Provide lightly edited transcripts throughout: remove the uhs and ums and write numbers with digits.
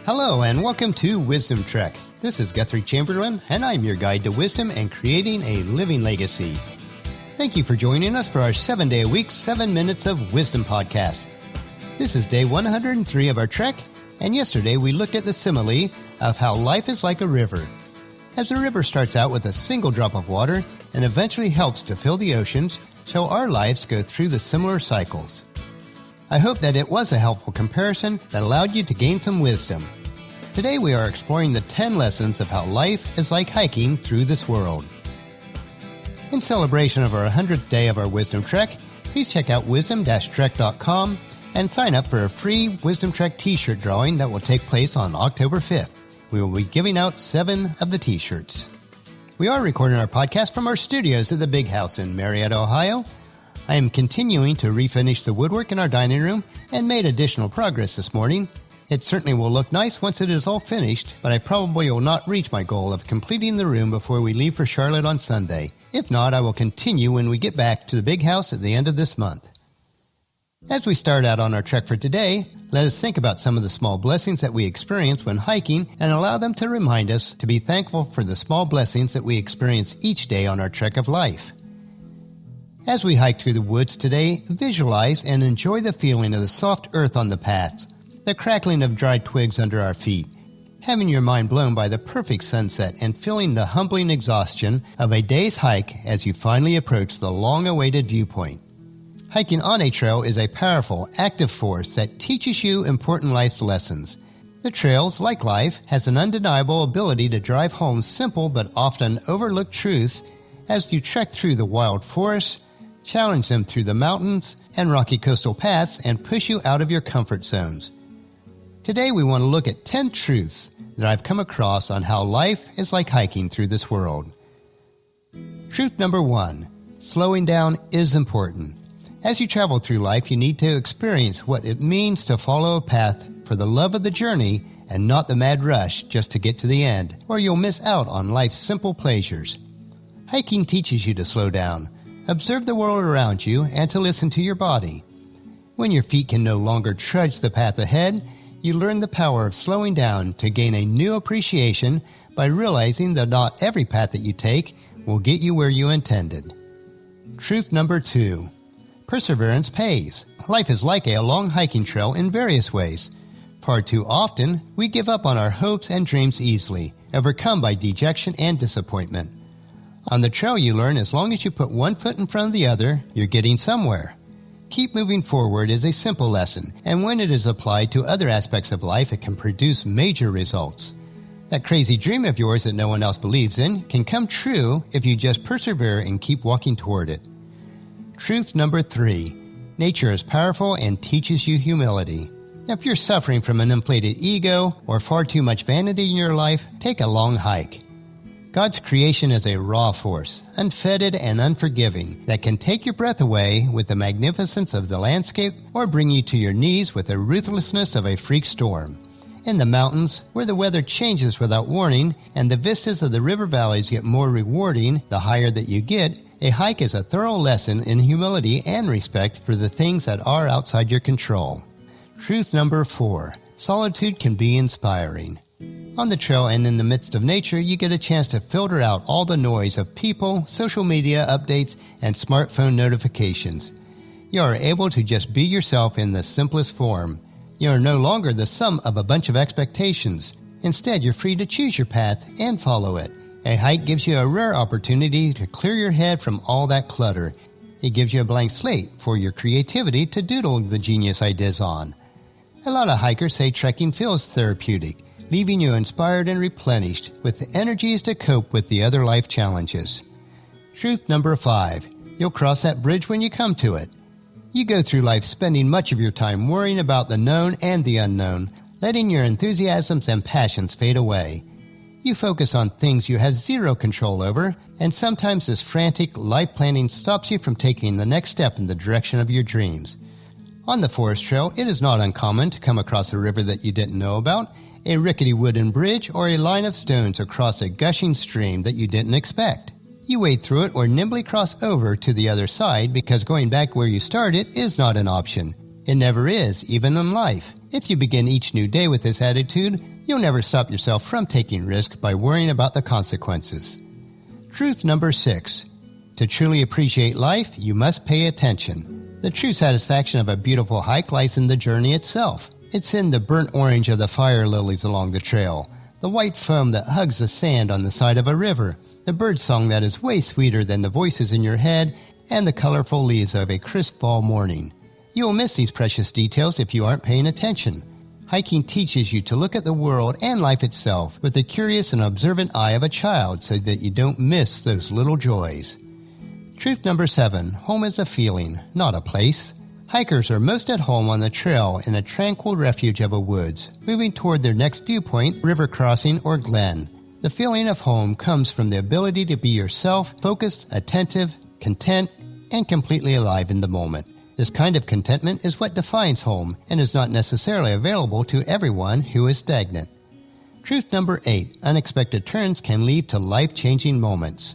Hello and welcome to Wisdom Trek. This is Guthrie Chamberlain and I'm your guide to wisdom and creating a living legacy. Thank you for joining us for our 7-day-a-week, 7 Minutes of Wisdom podcast. This is day 103 of our trek, and yesterday we looked at the simile of how life is like a river. As a river starts out with a single drop of water and eventually helps to fill the oceans, so our lives go through the similar cycles. I hope that it was a helpful comparison that allowed you to gain some wisdom. Today we are exploring the 10 lessons of how life is like hiking through this world. In celebration of our 100th day of our Wisdom Trek, please check out wisdom-trek.com and sign up for a free Wisdom Trek t-shirt drawing that will take place on October 5th. We will be giving out 7 of the t-shirts. We are recording our podcast from our studios at the Big House in Marietta, Ohio. I am continuing to refinish the woodwork in our dining room and made additional progress this morning. It certainly will look nice once it is all finished, but I probably will not reach my goal of completing the room before we leave for Charlotte on Sunday. If not, I will continue when we get back to the Big House at the end of this month. As we start out on our trek for today, let us think about some of the small blessings that we experience when hiking and allow them to remind us to be thankful for the small blessings that we experience each day on our trek of life. As we hike through the woods today, visualize and enjoy the feeling of the soft earth on the paths, the crackling of dried twigs under our feet, having your mind blown by the perfect sunset and feeling the humbling exhaustion of a day's hike as you finally approach the long-awaited viewpoint. Hiking on a trail is a powerful, active force that teaches you important life lessons. The trails, like life, has an undeniable ability to drive home simple but often overlooked truths as you trek through the wild forests, challenge them through the mountains and rocky coastal paths, and push you out of your comfort zones. Today we want to look at 10 truths that I've come across on how life is like hiking through this world. Truth number 1, slowing down is important. As you travel through life, you need to experience what it means to follow a path for the love of the journey and not the mad rush just to get to the end, or you'll miss out on life's simple pleasures. Hiking teaches you to slow down, observe the world around you, and to listen to your body. When your feet can no longer trudge the path ahead, you learn the power of slowing down to gain a new appreciation by realizing that not every path that you take will get you where you intended. Truth number 2, perseverance pays. Life is like a long hiking trail in various ways. Far too often, we give up on our hopes and dreams easily, overcome by dejection and disappointment. On the trail you learn as long as you put one foot in front of the other, you're getting somewhere. Keep moving forward is a simple lesson, and when it is applied to other aspects of life, it can produce major results. That crazy dream of yours that no one else believes in can come true if you just persevere and keep walking toward it. Truth number 3, nature is powerful and teaches you humility. If you're suffering from an inflated ego or far too much vanity in your life, take a long hike. God's creation is a raw force, unfettered and unforgiving, that can take your breath away with the magnificence of the landscape or bring you to your knees with the ruthlessness of a freak storm. In the mountains, where the weather changes without warning and the vistas of the river valleys get more rewarding the higher that you get, a hike is a thorough lesson in humility and respect for the things that are outside your control. Truth number 4, solitude can be inspiring. On the trail and in the midst of nature, you get a chance to filter out all the noise of people, social media updates, and smartphone notifications. You are able to just be yourself in the simplest form. You are no longer the sum of a bunch of expectations. Instead, you're free to choose your path and follow it. A hike gives you a rare opportunity to clear your head from all that clutter. It gives you a blank slate for your creativity to doodle the genius ideas on. A lot of hikers say trekking feels therapeutic, leaving you inspired and replenished with the energies to cope with the other life challenges. Truth number 5, you'll cross that bridge when you come to it. You go through life spending much of your time worrying about the known and the unknown, letting your enthusiasms and passions fade away. You focus on things you have zero control over, and sometimes this frantic life planning stops you from taking the next step in the direction of your dreams. On the forest trail, it is not uncommon to come across a river that you didn't know about, a rickety wooden bridge, or a line of stones across a gushing stream that you didn't expect. You wade through it or nimbly cross over to the other side because going back where you started is not an option. It never is, even in life. If you begin each new day with this attitude, you'll never stop yourself from taking risk by worrying about the consequences. Truth number 6. To truly appreciate life, you must pay attention. The true satisfaction of a beautiful hike lies in the journey itself. It's in the burnt orange of the fire lilies along the trail, the white foam that hugs the sand on the side of a river, the bird song that is way sweeter than the voices in your head, and the colorful leaves of a crisp fall morning. You will miss these precious details if you aren't paying attention. Hiking teaches you to look at the world and life itself with the curious and observant eye of a child so that you don't miss those little joys. Truth number 7. Home is a feeling, not a place. Hikers are most at home on the trail in a tranquil refuge of a woods, moving toward their next viewpoint, river crossing, or glen. The feeling of home comes from the ability to be yourself, focused, attentive, content, and completely alive in the moment. This kind of contentment is what defines home and is not necessarily available to everyone who is stagnant. Truth number 8. Unexpected turns can lead to life-changing moments.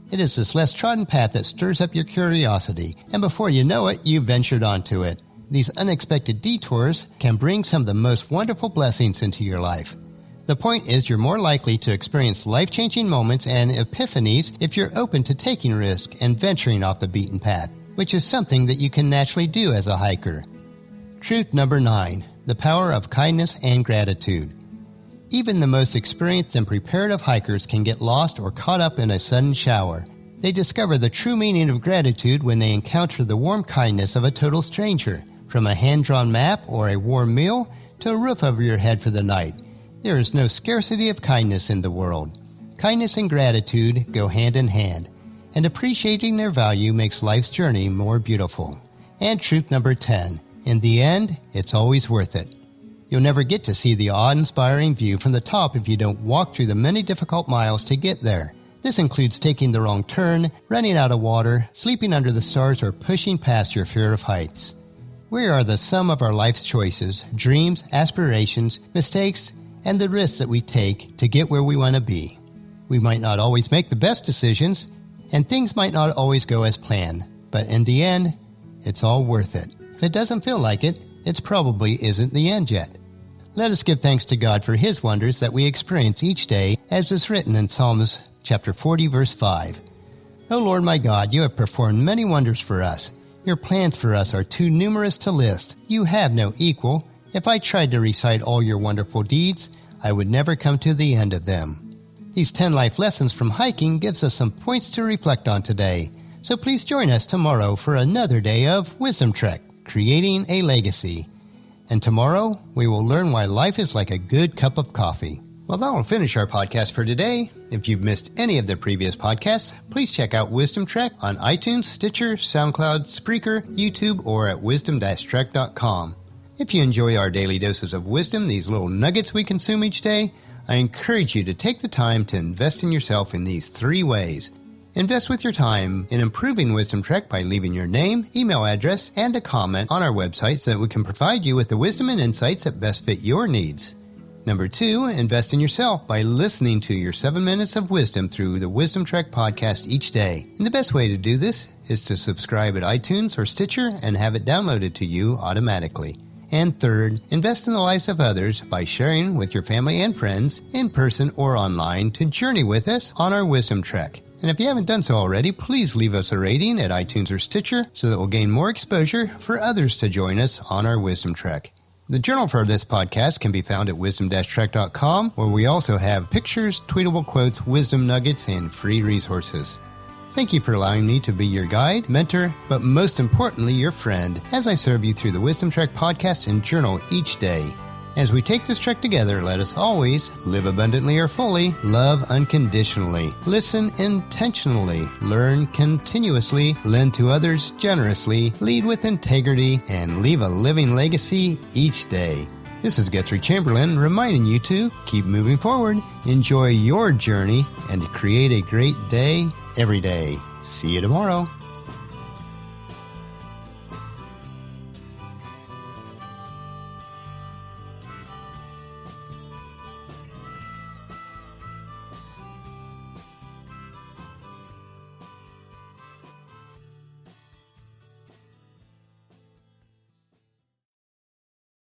It is this less trodden path that stirs up your curiosity, and before you know it, you've ventured onto it. These unexpected detours can bring some of the most wonderful blessings into your life. The point is you're more likely to experience life-changing moments and epiphanies if you're open to taking risk and venturing off the beaten path, which is something that you can naturally do as a hiker. Truth number 9. The power of kindness and gratitude. Even the most experienced and prepared of hikers can get lost or caught up in a sudden shower. They discover the true meaning of gratitude when they encounter the warm kindness of a total stranger, from a hand-drawn map or a warm meal to a roof over your head for the night. There is no scarcity of kindness in the world. Kindness and gratitude go hand in hand, and appreciating their value makes life's journey more beautiful. And truth number 10. In the end, it's always worth it. You'll never get to see the awe-inspiring view from the top if you don't walk through the many difficult miles to get there. This includes taking the wrong turn, running out of water, sleeping under the stars, or pushing past your fear of heights. We are the sum of our life's choices, dreams, aspirations, mistakes, and the risks that we take to get where we want to be. We might not always make the best decisions, and things might not always go as planned, but in the end, it's all worth it. If it doesn't feel like it, it probably isn't the end yet. Let us give thanks to God for His wonders that we experience each day, as is written in Psalms chapter 40, verse 5. O Lord my God, you have performed many wonders for us. Your plans for us are too numerous to list. You have no equal. If I tried to recite all your wonderful deeds, I would never come to the end of them. These 10 life lessons from hiking gives us some points to reflect on today. So please join us tomorrow for another day of Wisdom Trek, Creating a Legacy. And tomorrow, we will learn why life is like a good cup of coffee. Well, that will finish our podcast for today. If you've missed any of the previous podcasts, please check out Wisdom Trek on iTunes, Stitcher, SoundCloud, Spreaker, YouTube, or at wisdom-trek.com. If you enjoy our daily doses of wisdom, these little nuggets we consume each day, I encourage you to take the time to invest in yourself in these 3 ways. Invest with your time in improving Wisdom Trek by leaving your name, email address, and a comment on our website so that we can provide you with the wisdom and insights that best fit your needs. Number 2, invest in yourself by listening to your 7 minutes of wisdom through the Wisdom Trek podcast each day. And the best way to do this is to subscribe at iTunes or Stitcher and have it downloaded to you automatically. And third, invest in the lives of others by sharing with your family and friends, in person or online, to journey with us on our Wisdom Trek. And if you haven't done so already, please leave us a rating at iTunes or Stitcher so that we'll gain more exposure for others to join us on our Wisdom Trek. The journal for this podcast can be found at wisdom-trek.com, where we also have pictures, tweetable quotes, wisdom nuggets, and free resources. Thank you for allowing me to be your guide, mentor, but most importantly, your friend, as I serve you through the Wisdom Trek podcast and journal each day. As we take this trek together, let us always live abundantly or fully, love unconditionally, listen intentionally, learn continuously, lend to others generously, lead with integrity, and leave a living legacy each day. This is Guthrie Chamberlain reminding you to keep moving forward, enjoy your journey, and create a great day every day. See you tomorrow.